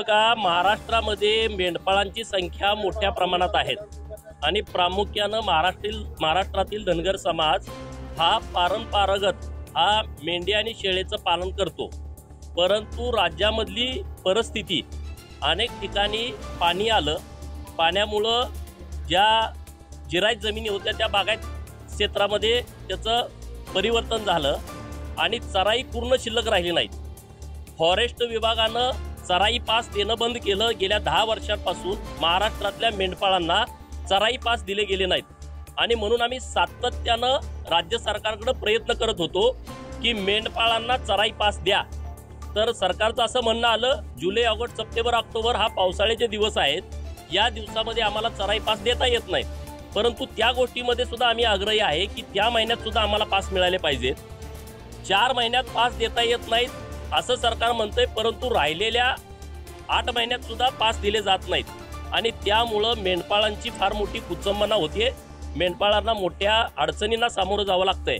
बघा, महाराष्ट्रामध्ये मेंढपाळांची संख्या मोठ्या प्रमाणात आहेत आणि प्रामुख्यानं महाराष्ट्रातील धनगर समाज हा पारंपरागत हा मेंढी आणि शेळीचं पालन करतो। परंतु राज्यामधली परिस्थिती अनेक ठिकाणी पाणी आलं, पाण्यामुळं ज्या जिरायत जमिनी होत्या त्या बागायत क्षेत्रामध्ये त्याचं परिवर्तन झालं आणि चराई पूर्ण शिल्लक राहिली नाही। फॉरेस्ट विभागानं चराई पास देणं बंद केलं। गेल्या 10 वर्षांपासून महाराष्ट्रातल्या मेंढपाळांना चराई पास दिले गेले नाहीत आणि म्हणून आम्ही सातत्यानं राज्य सरकारकडे प्रयत्न करत होतो की मेंढपाळांना चराई पास द्या। तर सरकारचं असं म्हणणं आलं, जुलै, ऑगस्ट, सप्टेंबर, ऑक्टोबर हा पावसाळ्याचे दिवस आहेत, या दिवसामध्ये आम्हाला चराई पास देता येत नाहीत। परंतु त्या गोष्टीमध्ये सुद्धा आम्ही आग्रही आहे की त्या महिन्यात सुद्धा आम्हाला पास मिळाले पाहिजेत। 4 महिन्यात पास देता येत नाहीत असं सरकार म्हणतंय, परंतु राहिलेल्या 8 महिन्यात सुद्धा पास दिले जात नाहीत आणि त्यामुळं मेंढपाळांची फार मोठी कुचंबना होते। मेंढपाळांना मोठ्या अडचणींना सामोरं जावं लागतंय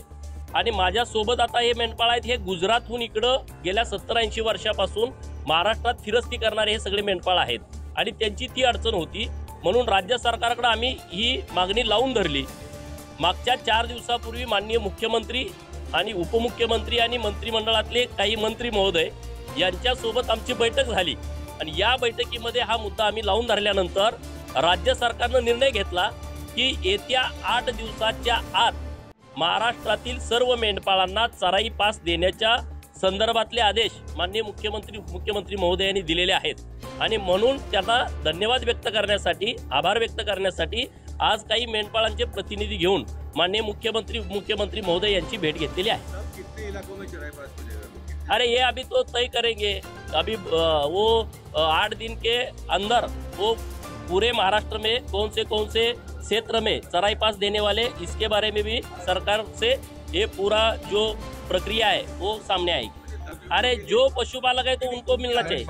आणि माझ्यासोबत आता हे मेंढपाळ आहेत, हे गुजरातहून इकडं गेल्या 70-80 वर्षापासून महाराष्ट्रात फिरस्ती करणारे हे सगळे मेंढपाळ आहेत आणि त्यांची ती अडचण होती। म्हणून राज्य सरकारकडे आम्ही ही मागणी लावून धरली। मागच्या 4 दिवसापूर्वी माननीय मुख्यमंत्री आणि उपमुख्यमंत्री आणि मंत्रिमंडळातले काही मंत्री महोदय यांच्यासोबत आमची बैठक झाली आणि या बैठकीमध्ये हा मुद्दा आम्ही लावून धरल्यानंतर राज्य सरकारनं निर्णय घेतला की येत्या 8 दिवसाच्या आत महाराष्ट्रातील सर्व मेंढपाळांना चराई पास देण्याच्या संदर्भातले आदेश माननीय मुख्यमंत्री महोदयांनी दिलेले आहेत आणि म्हणून त्यांना धन्यवाद व्यक्त करण्यासाठी, आभार व्यक्त करण्यासाठी आज काही मेंढपाळांचे प्रतिनिधी घेऊन माननीय मुख्यमंत्री महोदय यांची भेट घेतलेली आहे। कितने इलाकों में चराई पास मिलेगा? अरे ये अभी तो तय करेंगे, अभी वो 8 दिन के अंदर वो पूरे महाराष्ट्र में कौन से क्षेत्र में चराई पास देने वाले, इसके बारे में भी सरकार से ये पूरा जो प्रक्रिया है वो सामने आएगी। अरे जो पशुपालक है तो उनको मिलना चाहिए।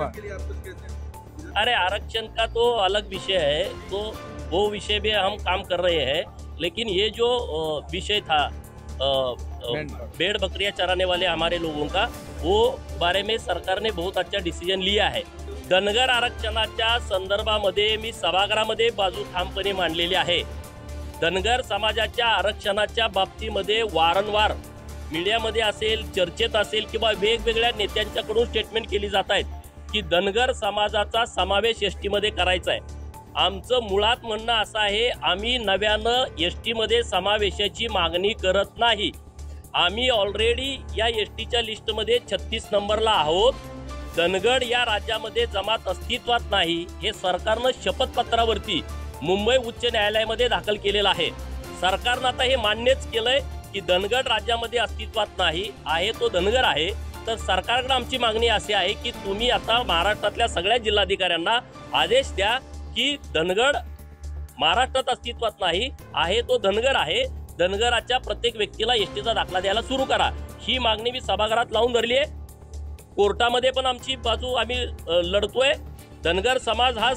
अरे आरक्षण का तो अलग विषय है, तो वो विषय भी हम काम कर रहे हैं, लेकिन ये जो विषय था भेड़ बकरियां चराने वाले हमारे लोगों का, वो बारे में सरकार ने बहुत अच्छा डिसीजन लिया है। धनगर आरक्षणाच्या संदर्भामध्ये मी सभागृहामध्ये बाजू ठामपणे मांडलेली आहे। धनगर समाजाच्या आरक्षणाच्या बाबतीमध्ये वारंवार मीडियामध्ये असेल, चर्चेत असेल किंवा वेगवेगळ्या नेत्यांच्याकडून स्टेटमेंट केली जात आहेत की धनगर समाजाचा समावेश एसटी मध्ये करायचा आहे। आमचं मुळात म्हणणं असं आहे, आम्ही नव्यानं एसटी मध्ये समावेशाची मागणी करत नाही। आम्ही ऑलरेडी या एसटीच्या लिस्टमध्ये 36 नंबरला आहोत। धनगड या राज्यामध्ये जमात अस्तित्वात नाही हे सरकारनं शपथपत्रावरती मुंबई उच्च न्यायालयामध्ये दाखल केलेलं आहे। सरकारनं आता हे मान्यच केलंय की धनगड राज्यामध्ये अस्तित्वात नाही, आहे तो धनगर आहे। तर सरकारकडे आमची मागणी अशी आहे की तुम्ही आता महाराष्ट्रातल्या सगळ्या जिल्हाधिकाऱ्यांना आदेश द्या की धनगड महाराष्ट्रात अस्तित्वात नाही, आहे तो धनगर आहे, धनगराच्या प्रत्येक व्यक्तीला एसटीचा दाखला द्यायला सुरू करा। ही मागणी मी सभागृहात लावून धरली आहे। कोर्टामध्ये पण आमची बाजू आम्ही लढतोय। धनगर समाज हा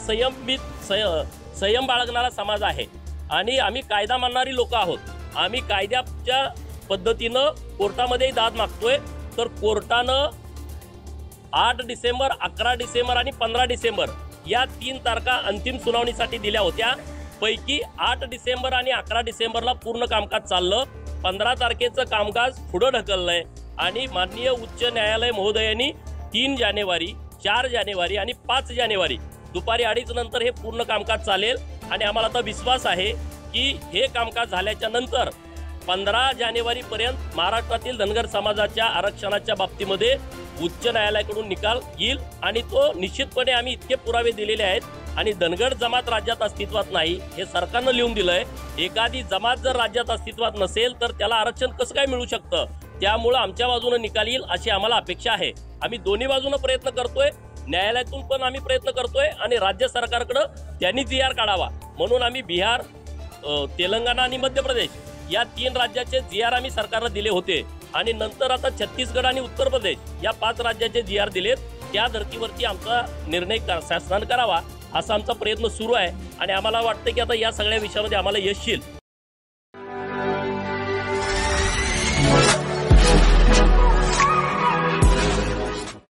संयम बाळगणारा समाज आहे आणि आम्ही कायदा मानणारी लोक आहोत। आम्ही कायद्याच्या पद्धतीनं कोर्टामध्ये दाद मागतोय। तर कोर्टानं 8 डिसेंबर, 11 डिसेंबर आणि 15 डिसेंबर या 3 तारखा अंतिम सुनावणीसाठी दिल्या होत्या। पैकी 8 डिसेंबर आणि 11 डिसेंबरला पूर्ण कामकाज चाललं। 15 तारखेचं कामकाज पुढे ढकललंय आणि माननीय उच्च न्यायालय महोदयांनी 3 जानेवारी, 4 जानेवारी आणि 5 जानेवारी दुपारी 2:30 नंतर हे पूर्ण कामकाज चालेल आणि आम्हाला आता विश्वास आहे की हे कामकाज झाल्याच्या नंतर 15 जानेवारीपर्यंत महाराष्ट्रातील धनगर समाजाच्या आरक्षणाच्या बाबतीमध्ये उच्च न्यायालयाकडून निकाल येईल आणि तो निश्चितपणे आम्ही इतके पुरावे दिलेले आहेत आणि धनगर जमात राज्यात अस्तित्वात नाही हे सरकारनं लिहून दिलंय। एखादी जमात जर राज्यात अस्तित्वात नसेल तर त्याला आरक्षण कसं काय मिळू शकतं? त्यामुळे आमच्या बाजूने निकाल येईल अशी आम्हाला अपेक्षा आहे। आम्ही दोन्ही बाजूने प्रयत्न करतोय, न्यायालयातून पण आम्ही प्रयत्न करतोय आणि राज्य सरकारकडे त्यांनी जीआर काढावा म्हणून आम्ही बिहार, तेलंगणा आणि मध्य प्रदेश या 3 राज्याचे जीआर आम्ही सरकारला दिले होते आणि नंतर आता छत्तीसगड आणि उत्तर प्रदेश या 5 राज्याचे जीआर दिलेत। त्या धर्तीवरती आमचा निर्णय शासनाने करावा असा आमचा प्रयत्न सुरू आहे आणि आम्हाला वाटतं की आता या सगळ्या विषयामध्ये आम्हाला यश येईल।